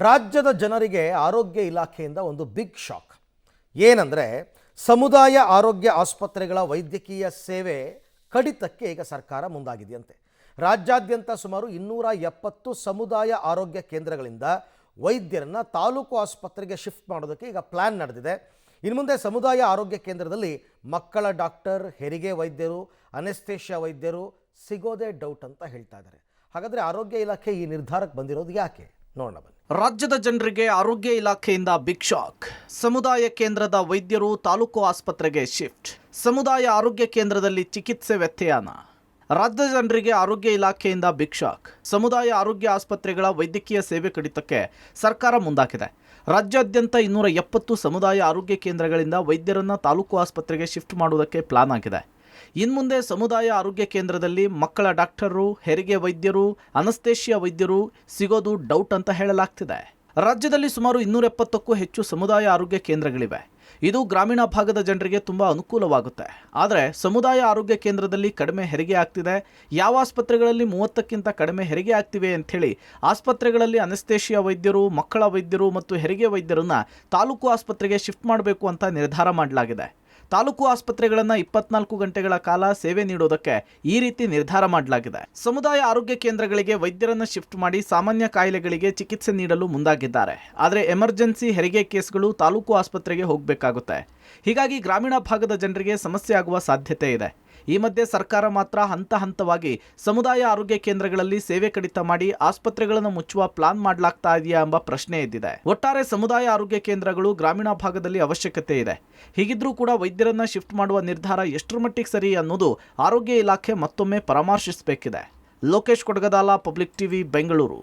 ರಾಜ್ಯದ ಜನರಿಗೆ ಆರೋಗ್ಯ ಇಲಾಖೆಯಿಂದ ಒಂದು ಬಿಗ್ ಶಾಕ್. ಏನಂದರೆ ಸಮುದಾಯ ಆರೋಗ್ಯ ಆಸ್ಪತ್ರೆಗಳ ವೈದ್ಯಕೀಯ ಸೇವೆ ಕಡಿತಕ್ಕೆ ಈಗ ಸರ್ಕಾರ ಮುಂದಾಗಿದೆಯಂತೆ. ರಾಜ್ಯಾದ್ಯಂತ ಸುಮಾರು 270 ಸಮುದಾಯ ಆರೋಗ್ಯ ಕೇಂದ್ರಗಳಿಂದ ವೈದ್ಯರನ್ನು ತಾಲೂಕು ಆಸ್ಪತ್ರೆಗೆ ಶಿಫ್ಟ್ ಮಾಡೋದಕ್ಕೆ ಈಗ ಪ್ಲ್ಯಾನ್ ನಡೆದಿದೆ. ಇನ್ನು ಮುಂದೆ ಸಮುದಾಯ ಆರೋಗ್ಯ ಕೇಂದ್ರದಲ್ಲಿ ಮಕ್ಕಳ ಡಾಕ್ಟರ್, ಹೆರಿಗೆ ವೈದ್ಯರು, ಅನೆಸ್ಥೇಷಿಯಾ ವೈದ್ಯರು ಸಿಗೋದೇ ಡೌಟ್ ಅಂತ ಹೇಳ್ತಾ ಇದ್ದಾರೆ. ಹಾಗಾದರೆ ಆರೋಗ್ಯ ಇಲಾಖೆ ಈ ನಿರ್ಧಾರಕ್ಕೆ ಬಂದಿರೋದು ಯಾಕೆ ನೋಡೋಣ ಬನ್ನಿ. ರಾಜ್ಯದ ಜನರಿಗೆ ಆರೋಗ್ಯ ಇಲಾಖೆಯಿಂದ ಬಿಗ್ ಶಾಕ್. ಸಮುದಾಯ ಕೇಂದ್ರದ ವೈದ್ಯರು ತಾಲೂಕು ಆಸ್ಪತ್ರೆಗೆ ಶಿಫ್ಟ್. ಸಮುದಾಯ ಆರೋಗ್ಯ ಕೇಂದ್ರದಲ್ಲಿ ಚಿಕಿತ್ಸೆ ವ್ಯತ್ಯಯನ. ರಾಜ್ಯದ ಜನರಿಗೆ ಆರೋಗ್ಯ ಇಲಾಖೆಯಿಂದ ಬಿಗ್ ಶಾಕ್. ಸಮುದಾಯ ಆರೋಗ್ಯ ಆಸ್ಪತ್ರೆಗಳ ವೈದ್ಯಕೀಯ ಸೇವೆ ಕಡಿತಕ್ಕೆ ಸರ್ಕಾರ ಮುಂದಾಗಿದೆ. ರಾಜ್ಯಾದ್ಯಂತ 270 ಸಮುದಾಯ ಆರೋಗ್ಯ ಕೇಂದ್ರಗಳಿಂದ ವೈದ್ಯರನ್ನು ತಾಲೂಕು ಆಸ್ಪತ್ರೆಗೆ ಶಿಫ್ಟ್ ಮಾಡುವುದಕ್ಕೆ ಪ್ಲಾನ್ ಆಗಿದೆ. ಇನ್ಮುಂದೆ ಸಮುದಾಯ ಆರೋಗ್ಯ ಕೇಂದ್ರದಲ್ಲಿ ಮಕ್ಕಳ ಡಾಕ್ಟರು, ಹೆರಿಗೆ ವೈದ್ಯರು, ಅನಸ್ತೇಷಿಯಾ ವೈದ್ಯರು ಸಿಗೋದು ಡೌಟ್ ಅಂತ ಹೇಳಲಾಗ್ತಿದೆ. ರಾಜ್ಯದಲ್ಲಿ ಸುಮಾರು 270ಕ್ಕೂ ಹೆಚ್ಚು ಸಮುದಾಯ ಆರೋಗ್ಯ ಕೇಂದ್ರಗಳಿವೆ. ಇದು ಗ್ರಾಮೀಣ ಭಾಗದ ಜನರಿಗೆ ತುಂಬ ಅನುಕೂಲವಾಗುತ್ತೆ. ಆದರೆ ಸಮುದಾಯ ಆರೋಗ್ಯ ಕೇಂದ್ರದಲ್ಲಿ ಕಡಿಮೆ ಹೆರಿಗೆ ಆಗ್ತಿದೆ. ಯಾವ ಆಸ್ಪತ್ರೆಗಳಲ್ಲಿ 30ಕ್ಕಿಂತ ಕಡಿಮೆ ಹೆರಿಗೆ ಆಗ್ತಿವೆ ಅಂಥೇಳಿ ಆಸ್ಪತ್ರೆಗಳಲ್ಲಿ ಅನಸ್ತೇಷಿಯಾ ವೈದ್ಯರು, ಮಕ್ಕಳ ವೈದ್ಯರು ಮತ್ತು ಹೆರಿಗೆ ವೈದ್ಯರನ್ನು ತಾಲೂಕು ಆಸ್ಪತ್ರೆಗೆ ಶಿಫ್ಟ್ ಮಾಡಬೇಕು ಅಂತ ನಿರ್ಧಾರ ಮಾಡಲಾಗಿದೆ. ತಾಲೂಕು ಆಸ್ಪತ್ರೆಗಳನ್ನು 24 ಗಂಟೆಗಳ ಕಾಲ ಸೇವೆ ನೀಡೋದಕ್ಕೆ ಈ ರೀತಿ ನಿರ್ಧಾರ ಮಾಡಲಾಗಿದೆ. ಸಮುದಾಯ ಆರೋಗ್ಯ ಕೇಂದ್ರಗಳಿಗೆ ವೈದ್ಯರನ್ನು ಶಿಫ್ಟ್ ಮಾಡಿ ಸಾಮಾನ್ಯ ಕಾಯಿಲೆಗಳಿಗೆ ಚಿಕಿತ್ಸೆ ನೀಡಲು ಮುಂದಾಗಿದ್ದಾರೆ. ಆದರೆ ಎಮರ್ಜೆನ್ಸಿ ಹೆರಿಗೆ ಕೇಸ್ಗಳು ತಾಲೂಕು ಆಸ್ಪತ್ರೆಗೆ ಹೋಗಬೇಕಾಗುತ್ತೆ. ಹೀಗಾಗಿ ಗ್ರಾಮೀಣ ಭಾಗದ ಜನರಿಗೆ ಸಮಸ್ಯೆ ಆಗುವ ಸಾಧ್ಯತೆ ಇದೆ. ಈ ಮಧ್ಯೆ ಸರ್ಕಾರ ಮಾತ್ರ ಹಂತ ಹಂತವಾಗಿ ಸಮುದಾಯ ಆರೋಗ್ಯ ಕೇಂದ್ರಗಳಲ್ಲಿ ಸೇವೆ ಕಡಿತ ಮಾಡಿ ಆಸ್ಪತ್ರೆಗಳನ್ನು ಮುಚ್ಚುವ ಪ್ಲಾನ್ ಮಾಡಲಾಗ್ತಾ ಇದೆಯಾ ಎಂಬ ಪ್ರಶ್ನೆ ಎದ್ದಿದೆ. ಒಟ್ಟಾರೆ ಸಮುದಾಯ ಆರೋಗ್ಯ ಕೇಂದ್ರಗಳು ಗ್ರಾಮೀಣ ಭಾಗದಲ್ಲಿ ಅವಶ್ಯಕತೆ ಇದೆ. ಹೀಗಿದ್ರೂ ಕೂಡ ವೈದ್ಯರನ್ನ ಶಿಫ್ಟ್ ಮಾಡುವ ನಿರ್ಧಾರ ಎಷ್ಟರ ಮಟ್ಟಿಗೆ ಸರಿ ಅನ್ನೋದು ಆರೋಗ್ಯ ಇಲಾಖೆ ಮತ್ತೊಮ್ಮೆ ಪರಾಮರ್ಶಿಸಬೇಕಿದೆ. Lokesh Kodagadala, public TV, Bengaluru.